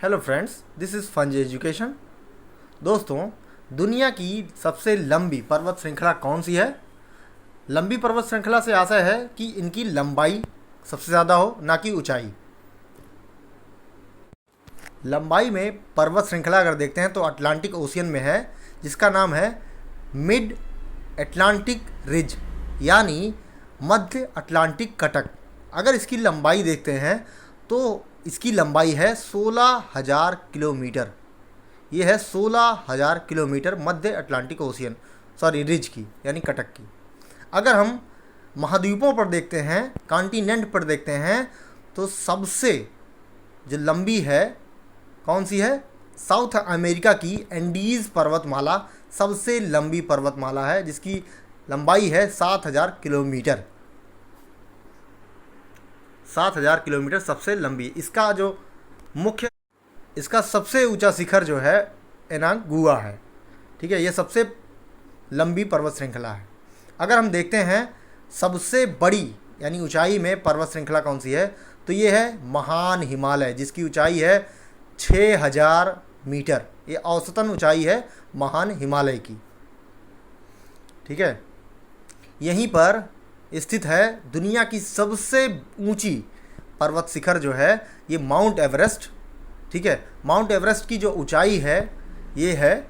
Hello friends, this is Funz education. दोस्तों, दुनिया की सबसे लंबी पर्वत श्रृंखला कौन सी है? लंबी पर्वत श्रृंखला से आशय है कि इनकी लंबाई सबसे ज़्यादा हो, ना कि ऊंचाई। लंबाई में पर्वत श्रृंखला अगर देखते हैं तो अटलांटिक ओशियन में है, जिसका नाम है मिड अटलांटिक रिज, यानी मध्य अटलांटिक कटक। अगर इसकी लंबाई देखते हैं तो इसकी लंबाई है 16,000 किलोमीटर। ये है 16,000 किलोमीटर मध्य अटलांटिक ओशियन रिज की, यानी कटक की। अगर हम महाद्वीपों पर देखते हैं, कॉन्टिनेंट पर देखते हैं, तो सबसे जो लंबी है कौन सी है? साउथ अमेरिका की एंडीज़ पर्वतमाला सबसे लंबी पर्वतमाला है, जिसकी लंबाई है 7,000 किलोमीटर। 7,000 किलोमीटर सबसे लंबी। इसका सबसे ऊंचा शिखर जो है एनागुआ है। ठीक है, ये सबसे लंबी पर्वत श्रृंखला है। अगर हम देखते हैं सबसे बड़ी यानी ऊंचाई में पर्वत श्रृंखला कौन सी है, तो ये है महान हिमालय, जिसकी ऊंचाई है 6,000 मीटर। ये औसतन ऊंचाई है महान हिमालय की। ठीक है, यहीं पर स्थित है दुनिया की सबसे ऊंची पर्वत शिखर जो है, ये माउंट एवरेस्ट। ठीक है, माउंट एवरेस्ट की जो ऊंचाई है ये है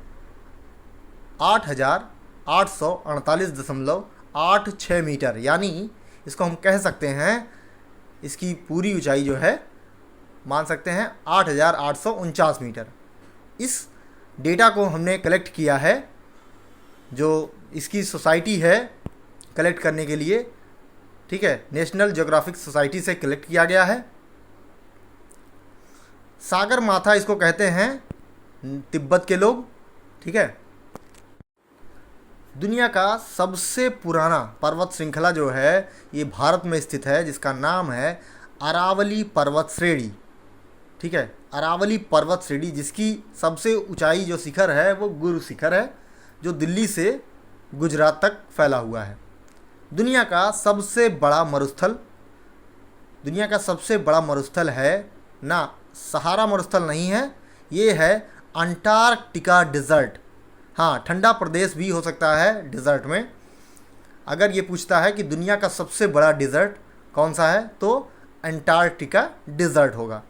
8,848.86 मीटर, यानी इसको हम कह सकते हैं इसकी पूरी ऊंचाई जो है मान सकते हैं 8,849 मीटर। इस डेटा को हमने कलेक्ट किया है, जो इसकी सोसाइटी है कलेक्ट करने के लिए। ठीक है, नेशनल ज्योग्राफिक सोसाइटी से कलेक्ट किया गया है। सागर माथा इसको कहते हैं तिब्बत के लोग। ठीक है, दुनिया का सबसे पुराना पर्वत श्रृंखला जो है ये भारत में स्थित है, जिसका नाम है अरावली पर्वत श्रेणी। ठीक है, अरावली पर्वत श्रेणी, जिसकी सबसे ऊंचाई जो शिखर है वो गुरु शिखर है, जो दिल्ली से गुजरात तक फैला हुआ है। दुनिया का सबसे बड़ा मरुस्थल है ना, सहारा मरुस्थल नहीं है, ये है अंटार्कटिका डिज़र्ट। हाँ, ठंडा प्रदेश भी हो सकता है डिज़र्ट में। अगर ये पूछता है कि दुनिया का सबसे बड़ा डिज़र्ट कौन सा है, तो अंटार्कटिका डिज़र्ट होगा।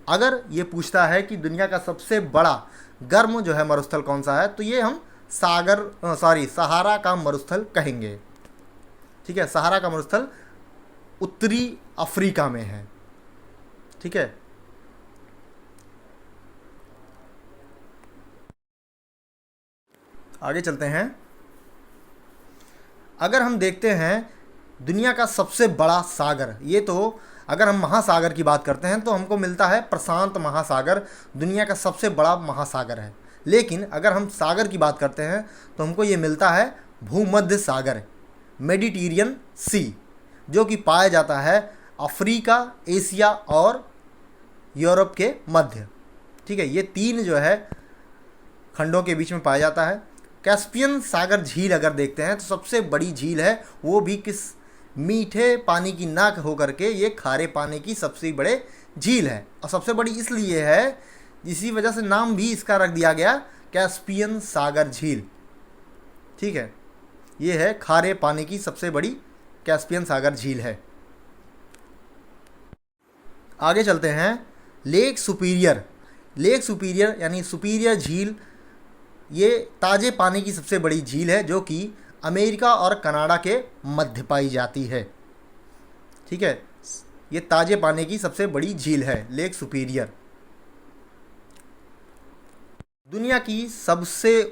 अगर ये पूछता है कि दुनिया का सबसे बड़ा गर्म जो है मरुस्थल कौन सा है, तो ये हम सहारा का मरुस्थल कहेंगे। ठीक है, सहारा का मरुस्थल उत्तरी अफ्रीका में है। ठीक है, आगे चलते हैं। अगर हम देखते हैं दुनिया का सबसे बड़ा सागर, ये तो अगर हम महासागर की बात करते हैं तो हमको मिलता है प्रशांत महासागर, दुनिया का सबसे बड़ा महासागर है। लेकिन अगर हम सागर की बात करते हैं तो हमको ये मिलता है भूमध्य सागर, मेडिटेरियन सी, जो कि पाया जाता है अफ्रीका, एशिया और यूरोप के मध्य। ठीक है, ये तीन जो है खंडों के बीच में पाया जाता है। कैस्पियन सागर झील अगर देखते हैं तो सबसे बड़ी झील है, वो भी किस मीठे पानी की ना होकर के ये खारे पानी की सबसे बड़े झील है। और सबसे बड़ी इसलिए है, इसी वजह से नाम भी इसका रख दिया गया कैस्पियन सागर झील। ठीक है, ये है खारे पानी की सबसे बड़ी कैस्पियन सागर झील है। आगे चलते हैं। लेक सुपीरियर यानी सुपीरियर झील, ये ताज़े पानी की सबसे बड़ी झील है, जो कि अमेरिका और कनाडा के मध्य पाई जाती है। ठीक है, ये ताज़े पानी की सबसे बड़ी झील है लेक सुपीरियर। दुनिया की सबसे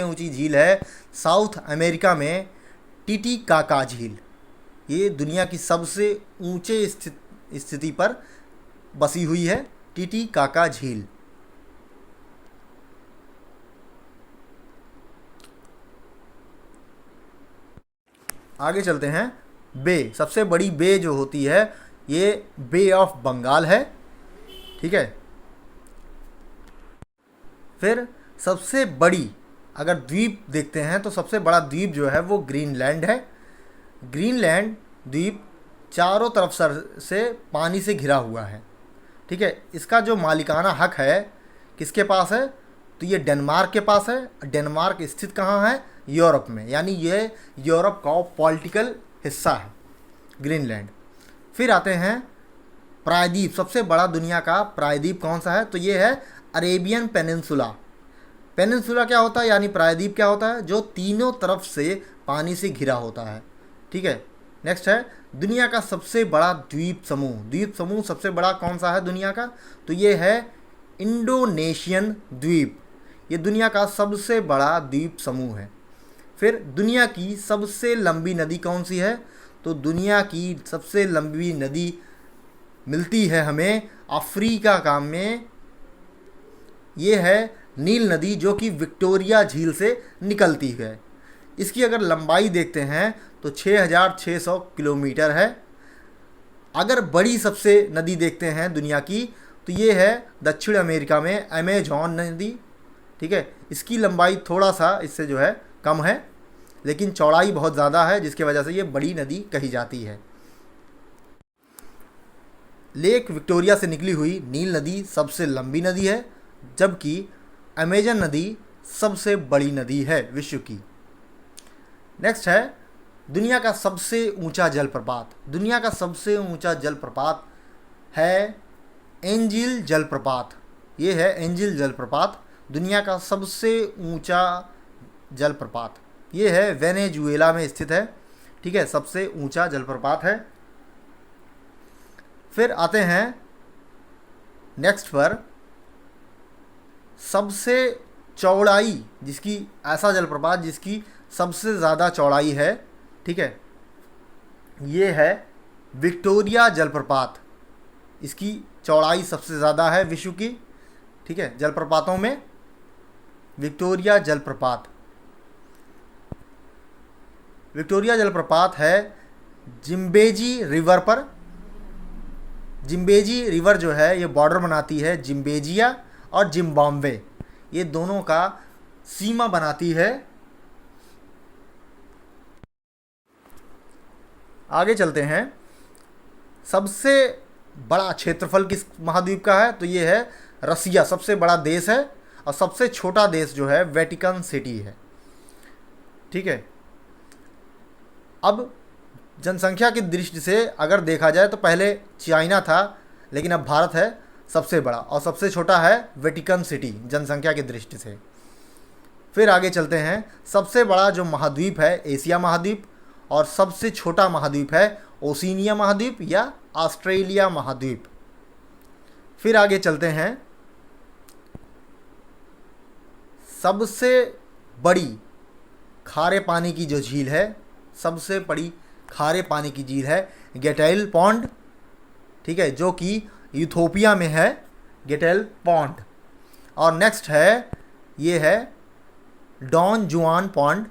ऊंची झील है साउथ अमेरिका में टिटिकाका झील। ये दुनिया की सबसे ऊंचे स्थिति पर बसी हुई है टिटिकाका झील। आगे चलते हैं। सबसे बड़ी बे जो होती है ये बे ऑफ बंगाल है। ठीक है, फिर सबसे बड़ी अगर द्वीप देखते हैं तो सबसे बड़ा द्वीप जो है वो ग्रीनलैंड है। ग्रीनलैंड द्वीप चारों तरफ से पानी से घिरा हुआ है। ठीक है, इसका जो मालिकाना हक है किसके पास है, तो ये डेनमार्क के पास है। डेनमार्क स्थित कहाँ है, यूरोप में, यानी ये यूरोप का पॉलिटिकल हिस्सा है ग्रीनलैंड। फिर आते हैं प्रायद्वीप, सबसे बड़ा दुनिया का प्रायद्वीप कौन सा है, तो ये है अरेबियन पेनिनसुला। पेनिनसुला क्या होता है, यानी प्रायद्वीप क्या होता है, जो तीनों तरफ से पानी से घिरा होता है। ठीक है, नेक्स्ट है दुनिया का सबसे बड़ा द्वीप समूह। द्वीप समूह सबसे बड़ा कौन सा है दुनिया का, तो ये है इंडोनेशियन द्वीप। ये दुनिया का सबसे बड़ा द्वीप समूह है। फिर दुनिया की सबसे लंबी नदी कौन सी है, तो दुनिया की सबसे लंबी नदी मिलती है हमें अफ्रीका में, ये है नील नदी, जो कि विक्टोरिया झील से निकलती है। इसकी अगर लंबाई देखते हैं तो 6,600 किलोमीटर है। अगर बड़ी सबसे नदी देखते हैं दुनिया की, तो ये है दक्षिण अमेरिका में अमेजॉन नदी। ठीक है, इसकी लंबाई थोड़ा सा इससे जो है कम है, लेकिन चौड़ाई बहुत ज़्यादा है, जिसकी वजह से ये बड़ी नदी कही जाती है। लेक विक्टोरिया से निकली हुई नील नदी सबसे लंबी नदी है, जबकि अमेजन नदी सबसे बड़ी नदी है विश्व की। नेक्स्ट है दुनिया का सबसे ऊंचा जलप्रपात। दुनिया का सबसे ऊंचा जलप्रपात है एंजिल जलप्रपात। ये है एंजिल जलप्रपात, दुनिया का सबसे ऊंचा जलप्रपात। ये है वेनेजुएला में स्थित है। ठीक है, सबसे ऊंचा जलप्रपात है। फिर आते हैं नेक्स्ट पर, सबसे चौड़ाई जिसकी, ऐसा जलप्रपात जिसकी सबसे ज़्यादा चौड़ाई है। ठीक है, ये है विक्टोरिया जलप्रपात। इसकी चौड़ाई सबसे ज़्यादा है विश्व की। ठीक है, जलप्रपातों में विक्टोरिया जलप्रपात। विक्टोरिया जलप्रपात है जिम्बेजी रिवर पर। जिम्बेजी रिवर जो है ये बॉर्डर बनाती है जिम्बेजिया और जिम्बाब्वे, ये दोनों का सीमा बनाती है। आगे चलते हैं, सबसे बड़ा क्षेत्रफल किस महाद्वीप का है, तो ये है रसिया, सबसे बड़ा देश है। और सबसे छोटा देश जो है वेटिकन सिटी है। ठीक है, अब जनसंख्या की दृष्टि से अगर देखा जाए तो पहले चाइना था, लेकिन अब भारत है सबसे बड़ा, और सबसे छोटा है वेटिकन सिटी जनसंख्या की दृष्टि से। फिर आगे चलते हैं, सबसे बड़ा जो महाद्वीप है एशिया महाद्वीप, और सबसे छोटा महाद्वीप है ओशिनिया महाद्वीप या ऑस्ट्रेलिया महाद्वीप। फिर आगे चलते हैं, सबसे बड़ी खारे पानी की जो झील है, सबसे बड़ी खारे पानी की झील है गेटेल पॉन्ड। ठीक है, जो कि इथियोपिया में है, गेटेल पॉन्ड। और नेक्स्ट है, ये है डॉन जुआन पॉन्ड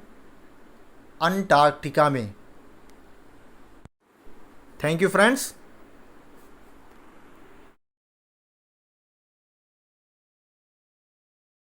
अंटार्कटिका में। Thank you friends.